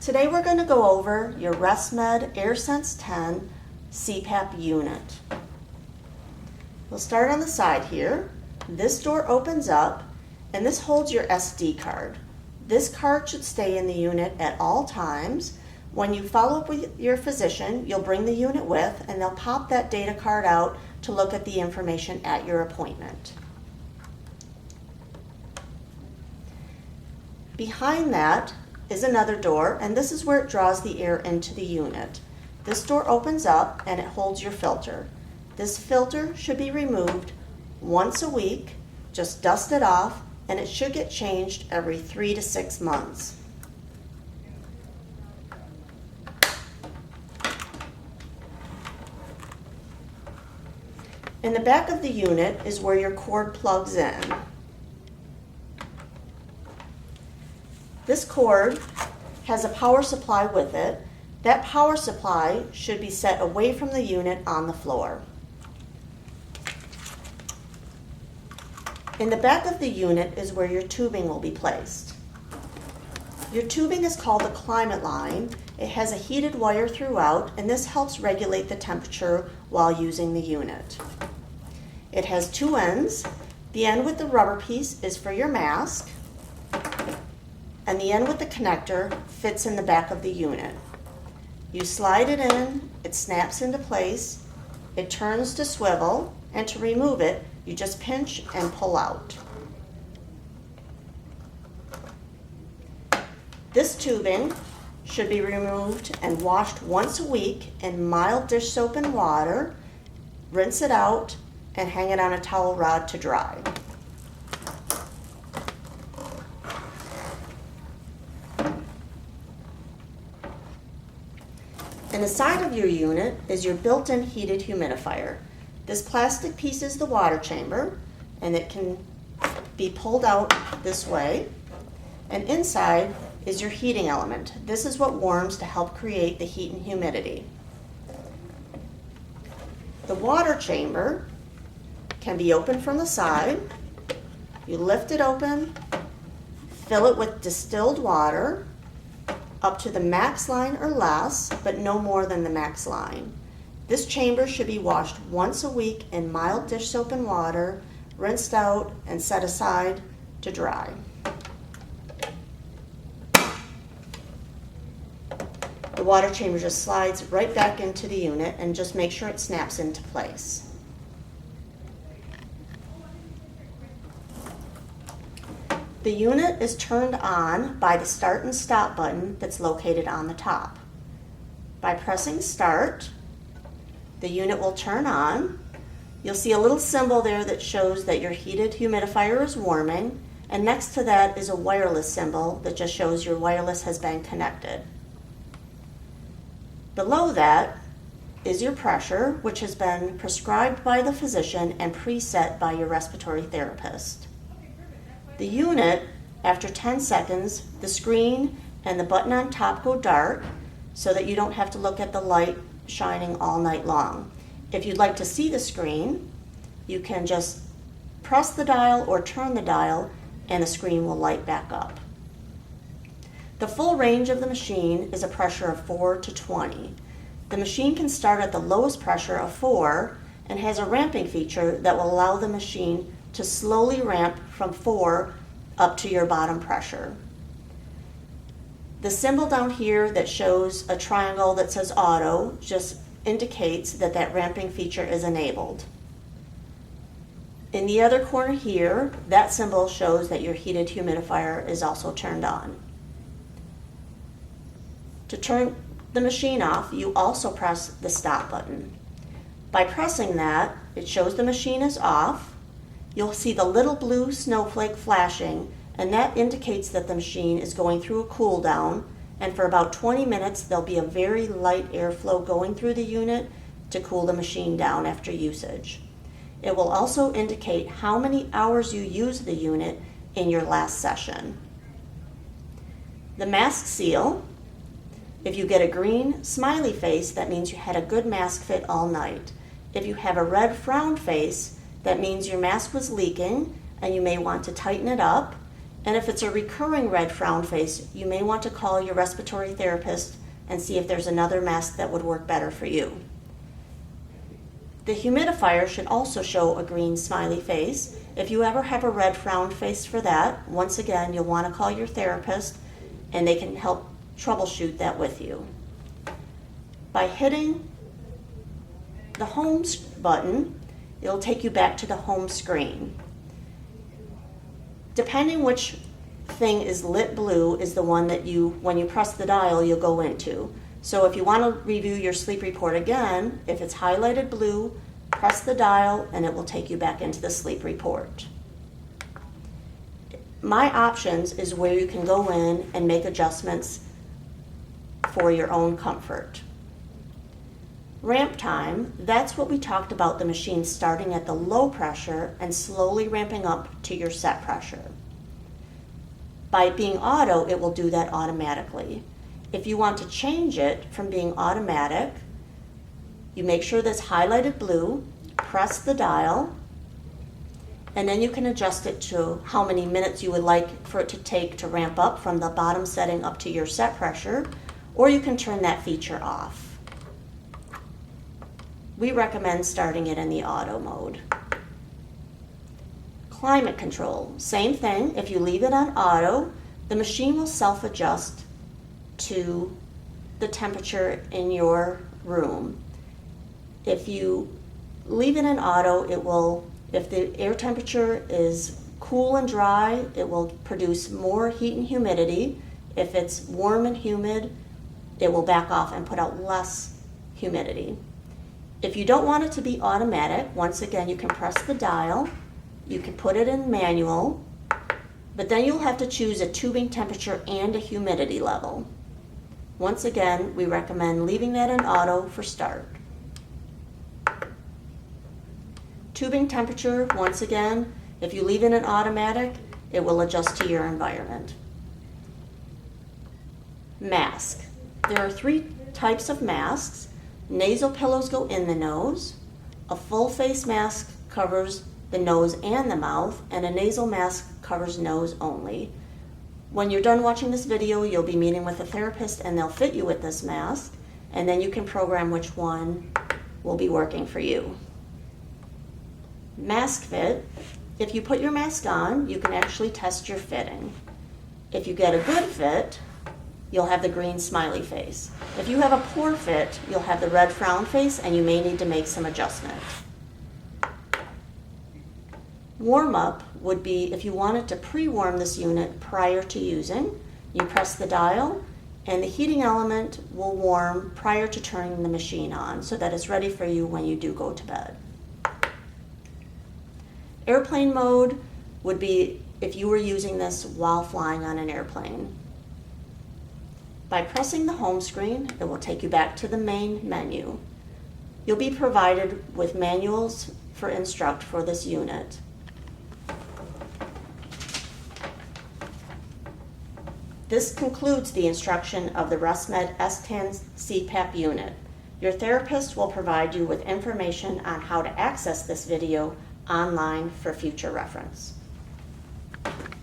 Today we're going to go over your ResMed AirSense 10 CPAP unit. We'll start on the side here. This door opens up and this holds your SD card. This card should stay in the unit at all times. When you follow up with your physician, you'll bring the unit with and they'll pop that data card out to look at the information at your appointment. Behind that is another door, and this is where it draws the air into the unit. This door opens up and it holds your filter. This filter should be removed once a week, just dust it off, and it should get changed every 3 to 6 months. In the back of the unit is where your cord plugs in. This cord has a power supply with it. That power supply should be set away from the unit on the floor. In the back of the unit is where your tubing will be placed. Your tubing is called the climate line. It has a heated wire throughout, and this helps regulate the temperature while using the unit. It has two ends. The end with the rubber piece is for your mask, and the end with the connector fits in the back of the unit. You slide it in, it snaps into place, it turns to swivel, and to remove it, you just pinch and pull out. This tubing should be removed and washed once a week in mild dish soap and water, rinse it out, and hang it on a towel rod to dry. In the side of your unit is your built-in heated humidifier. This plastic piece is the water chamber, and it can be pulled out this way. And inside is your heating element. This is what warms to help create the heat and humidity. The water chamber can be opened from the side. You lift it open, fill it with distilled water, up to the max line or less, but no more than the max line. This chamber should be washed once a week in mild dish soap and water, rinsed out and set aside to dry. The water chamber just slides right back into the unit, and just make sure it snaps into place. The unit is turned on by the start and stop button that's located on the top. By pressing start, the unit will turn on. You'll see a little symbol there that shows that your heated humidifier is warming, and next to that is a wireless symbol that just shows your wireless has been connected. Below that is your pressure, which has been prescribed by the physician and preset by your respiratory therapist. The unit, after 10 seconds, the screen and the button on top go dark so that you don't have to look at the light shining all night long. If you'd like to see the screen, you can just press the dial or turn the dial and the screen will light back up. The full range of the machine is a pressure of 4 to 20. The machine can start at the lowest pressure of 4 and has a ramping feature that will allow the machine to slowly ramp from 4 up to your bottom pressure. The symbol down here that shows a triangle that says auto just indicates that that ramping feature is enabled. In the other corner here, that symbol shows that your heated humidifier is also turned on. To turn the machine off, you also press the stop button. By pressing that, it shows the machine is off. You'll see the little blue snowflake flashing, and that indicates that the machine is going through a cool down, and for about 20 minutes there'll be a very light airflow going through the unit to cool the machine down after usage. It will also indicate how many hours you used the unit in your last session. The mask seal, if you get a green smiley face, that means you had a good mask fit all night. If you have a red frown face, that means your mask was leaking and you may want to tighten it up. And if it's a recurring red frown face, you may want to call your respiratory therapist and see if there's another mask that would work better for you. The humidifier should also show a green smiley face. If you ever have a red frown face for that, once again, you'll want to call your therapist and they can help troubleshoot that with you. By hitting the home button, it'll take you back to the home screen. Depending which thing is lit blue is the one that when you press the dial, you'll go into. So if you want to review your sleep report again, if it's highlighted blue, press the dial and it will take you back into the sleep report. My options is where you can go in and make adjustments for your own comfort. Ramp time, that's what we talked about, the machine starting at the low pressure and slowly ramping up to your set pressure. By being auto, it will do that automatically. If you want to change it from being automatic, you make sure that's highlighted blue, press the dial, and then you can adjust it to how many minutes you would like for it to take to ramp up from the bottom setting up to your set pressure, or you can turn that feature off. We recommend starting it in the auto mode. Climate control, same thing. If you leave it on auto, the machine will self-adjust to the temperature in your room. If you leave it in auto, if the air temperature is cool and dry, it will produce more heat and humidity. If it's warm and humid, it will back off and put out less humidity. If you don't want it to be automatic, once again, you can press the dial, you can put it in manual, but then you'll have to choose a tubing temperature and a humidity level. Once again, we recommend leaving that in auto for start. Tubing temperature, once again, if you leave it in automatic, it will adjust to your environment. Mask. There are 3 types of masks. Nasal pillows go in the nose, a full face mask covers the nose and the mouth, and a nasal mask covers nose only. When you're done watching this video, you'll be meeting with a therapist and they'll fit you with this mask, and then you can program which one will be working for you. Mask fit. If you put your mask on, you can actually test your fitting. If you get a good fit, you'll have the green smiley face. If you have a poor fit, you'll have the red frown face and you may need to make some adjustments. Warm up would be if you wanted to pre-warm this unit prior to using, you press the dial and the heating element will warm prior to turning the machine on so that it's ready for you when you do go to bed. Airplane mode would be if you were using this while flying on an airplane. By pressing the home screen, it will take you back to the main menu. You'll be provided with manuals for instruct for this unit. This concludes the instruction of the ResMed S10 CPAP unit. Your therapist will provide you with information on how to access this video online for future reference.